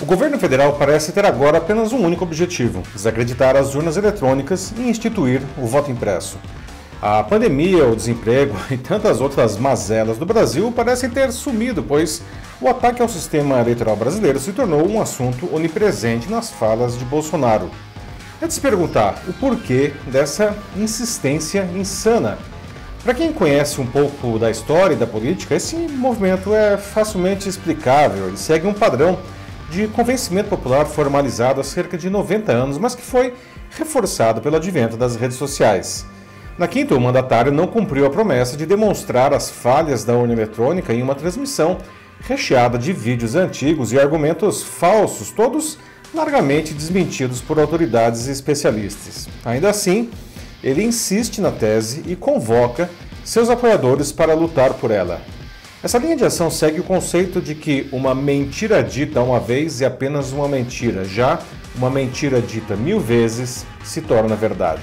governo federal parece ter agora apenas um único objetivo: desacreditar as urnas eletrônicas e instituir o voto impresso. A pandemia, o desemprego e tantas outras mazelas do Brasil parecem ter sumido, pois o ataque ao sistema eleitoral brasileiro se tornou um assunto onipresente nas falas de Bolsonaro. É de se perguntar o porquê dessa insistência insana. Para quem conhece um pouco da história e da política, esse movimento é facilmente explicável. Ele segue um padrão de convencimento popular formalizado há cerca de 90 anos, mas que foi reforçado pelo advento das redes sociais. Na quinta, o mandatário não cumpriu a promessa de demonstrar as falhas da urna eletrônica em uma transmissão recheada de vídeos antigos e argumentos falsos, todos largamente desmentidos por autoridades e especialistas. Ainda assim, ele insiste na tese e convoca seus apoiadores para lutar por ela. Essa linha de ação segue o conceito de que uma mentira dita uma vez é apenas uma mentira, já uma mentira dita 1000 vezes se torna verdade.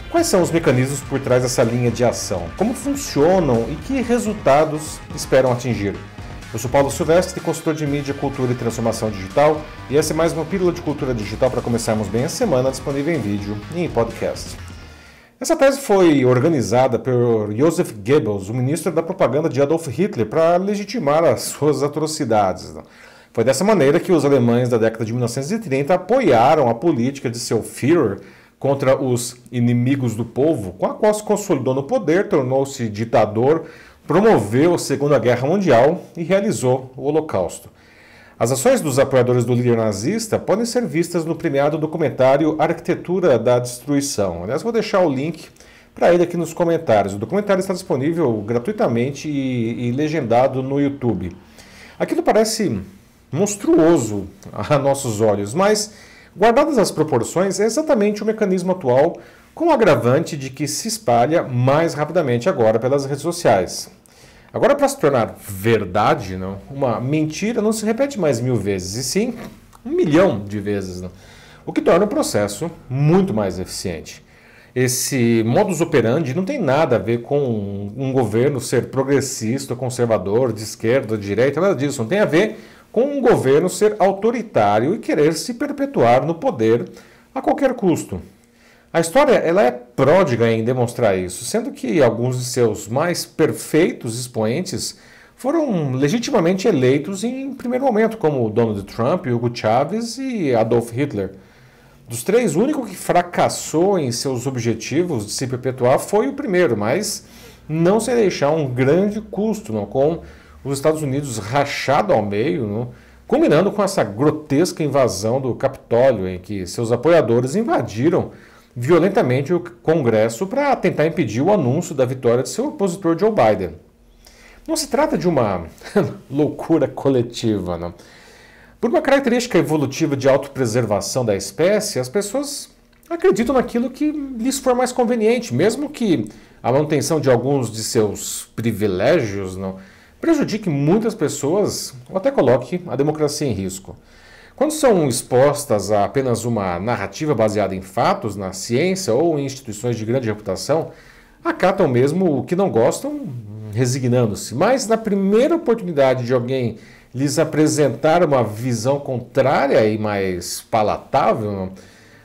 Quais são os mecanismos por trás dessa linha de ação? Como funcionam e que resultados esperam atingir? Eu sou Paulo Silvestre, consultor de mídia, cultura e transformação digital, e essa é mais uma pílula de cultura digital para começarmos bem a semana, disponível em vídeo e em podcast. Essa tese foi organizada por Joseph Goebbels, o ministro da propaganda de Adolf Hitler, para legitimar as suas atrocidades. Foi dessa maneira que os alemães da década de 1930 apoiaram a política de seu Führer contra os inimigos do povo, com a qual se consolidou no poder, tornou-se ditador, promoveu a Segunda Guerra Mundial e realizou o Holocausto. As ações dos apoiadores do líder nazista podem ser vistas no premiado documentário Arquitetura da Destruição. Aliás, vou deixar o link para ele aqui nos comentários. O documentário está disponível gratuitamente e legendado no YouTube. Aquilo parece monstruoso a nossos olhos, mas, guardadas as proporções, é exatamente o mecanismo atual, com o agravante de que se espalha mais rapidamente agora pelas redes sociais. Agora, para se tornar verdade, não, uma mentira não se repete mais 1000 vezes, e sim 1 milhão de vezes, não, o que torna o processo muito mais eficiente. Esse modus operandi não tem nada a ver com um governo ser progressista, conservador, de esquerda, de direita, nada disso. Não tem a ver com um governo ser autoritário e querer se perpetuar no poder a qualquer custo. A história ela é pródiga em demonstrar isso, sendo que alguns de seus mais perfeitos expoentes foram legitimamente eleitos em primeiro momento, como Donald Trump, Hugo Chávez e Adolf Hitler. Dos três, o único que fracassou em seus objetivos de se perpetuar foi o primeiro, mas não sem deixar um grande custo, não, com os Estados Unidos rachado ao meio, não, culminando com essa grotesca invasão do Capitólio, em que seus apoiadores invadiram violentamente o Congresso para tentar impedir o anúncio da vitória de seu opositor Joe Biden. Não se trata de uma loucura coletiva, não. Por uma característica evolutiva de autopreservação da espécie, as pessoas acreditam naquilo que lhes for mais conveniente, mesmo que a manutenção de alguns de seus privilégios não prejudique muitas pessoas ou até coloque a democracia em risco. Quando são expostas a apenas uma narrativa baseada em fatos, na ciência ou em instituições de grande reputação, acatam mesmo o que não gostam, resignando-se. Mas na primeira oportunidade de alguém lhes apresentar uma visão contrária e mais palatável,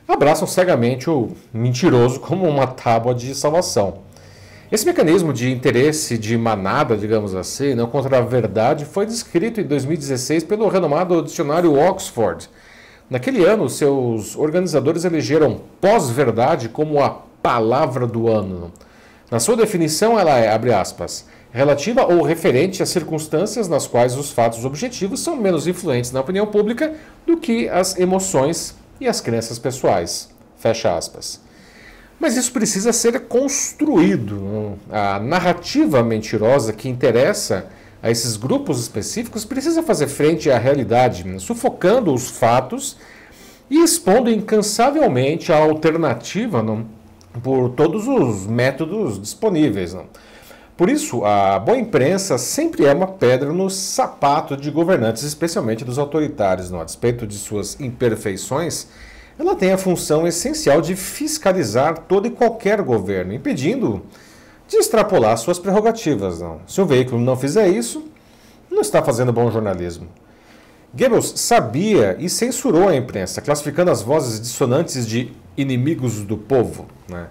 abraçam cegamente o mentiroso como uma tábua de salvação. Esse mecanismo de interesse de manada, digamos assim, não contra a verdade, foi descrito em 2016 pelo renomado dicionário Oxford. Naquele ano, seus organizadores elegeram pós-verdade como a palavra do ano. Na sua definição, ela é, abre aspas, relativa ou referente a circunstâncias nas quais os fatos objetivos são menos influentes na opinião pública do que as emoções e as crenças pessoais. Fecha aspas. Mas isso precisa ser construído. A narrativa mentirosa que interessa a esses grupos específicos precisa fazer frente à realidade, sufocando os fatos e expondo incansavelmente a alternativa por todos os métodos disponíveis. Por isso, a boa imprensa sempre é uma pedra no sapato de governantes, especialmente dos autoritários. A despeito de suas imperfeições, ela tem a função essencial de fiscalizar todo e qualquer governo, impedindo de extrapolar suas prerrogativas. Se o veículo não fizer isso, não está fazendo bom jornalismo. Goebbels sabia e censurou a imprensa, classificando as vozes dissonantes de inimigos do povo, né?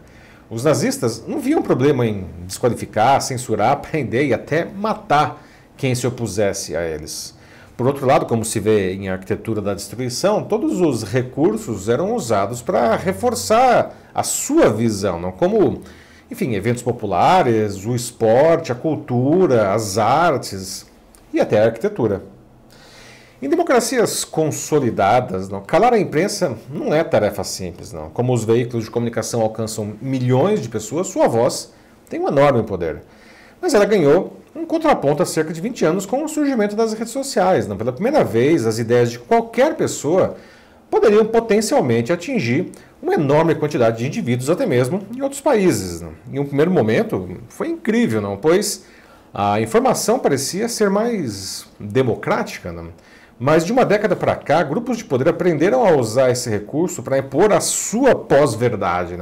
Os nazistas não viam problema em desqualificar, censurar, prender e até matar quem se opusesse a eles. Por outro lado, como se vê em Arquitetura da Destruição, todos os recursos eram usados para reforçar a sua visão, não como, enfim, eventos populares, o esporte, a cultura, as artes e até a arquitetura. Em democracias consolidadas, calar a imprensa não é tarefa simples, não. Como os veículos de comunicação alcançam milhões de pessoas, sua voz tem um enorme poder. Mas ela ganhou um contraponto há cerca de 20 anos com o surgimento das redes sociais. Pela primeira vez, as ideias de qualquer pessoa poderiam potencialmente atingir uma enorme quantidade de indivíduos, até mesmo em outros países. Em um primeiro momento, foi incrível, pois a informação parecia ser mais democrática. Mas de uma década para cá, grupos de poder aprenderam a usar esse recurso para impor a sua pós-verdade,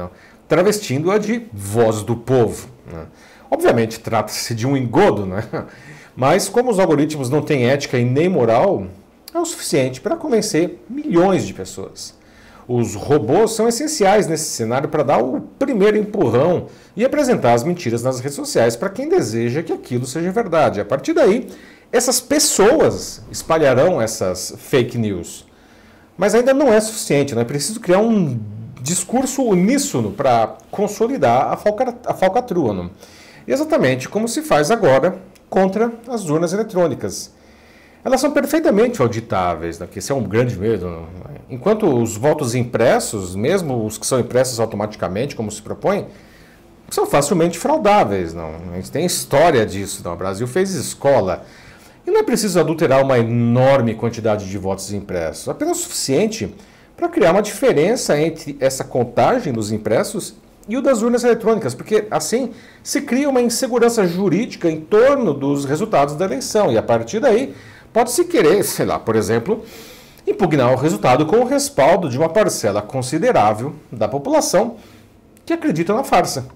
travestindo-a de voz do povo. Obviamente, trata-se de um engodo, mas como os algoritmos não têm ética e nem moral, é o suficiente para convencer milhões de pessoas. Os robôs são essenciais nesse cenário para dar o primeiro empurrão e apresentar as mentiras nas redes sociais para quem deseja que aquilo seja verdade. A partir daí, essas pessoas espalharão essas fake news. Mas ainda não é suficiente, é preciso criar um discurso uníssono para consolidar a falcatrua. Exatamente como se faz agora contra as urnas eletrônicas. Elas são perfeitamente auditáveis, que esse é um grande medo. Enquanto os votos impressos, mesmo os que são impressos automaticamente, como se propõe, são facilmente fraudáveis. A gente tem história disso. O Brasil fez escola. E não é preciso adulterar uma enorme quantidade de votos impressos, apenas o suficiente para criar uma diferença entre essa contagem dos impressos e o das urnas eletrônicas, porque assim se cria uma insegurança jurídica em torno dos resultados da eleição e a partir daí pode-se querer, por exemplo, impugnar o resultado com o respaldo de uma parcela considerável da população que acredita na farsa.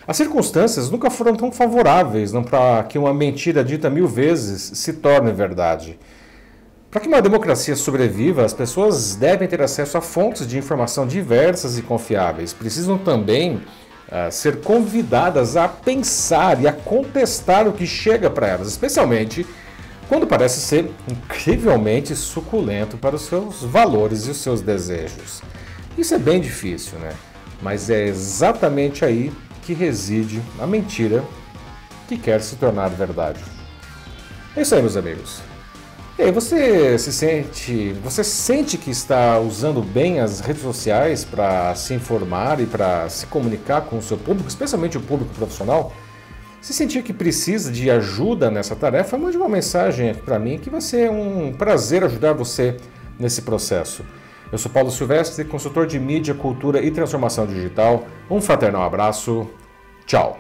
As circunstâncias nunca foram tão favoráveis para que uma mentira dita 1000 vezes se torne verdade. Para que uma democracia sobreviva, as pessoas devem ter acesso a fontes de informação diversas e confiáveis. Precisam também ser convidadas a pensar e a contestar o que chega para elas, especialmente quando parece ser incrivelmente suculento para os seus valores e os seus desejos. Isso é bem difícil, mas é exatamente aí que reside a mentira que quer se tornar verdade. É isso aí, meus amigos. E aí, você sente que está usando bem as redes sociais para se informar e para se comunicar com o seu público, especialmente o público profissional? Se sentir que precisa de ajuda nessa tarefa, mande uma mensagem aqui para mim que vai ser um prazer ajudar você nesse processo. Eu sou Paulo Silvestre, consultor de mídia, cultura e transformação digital. Um fraternal abraço. Tchau.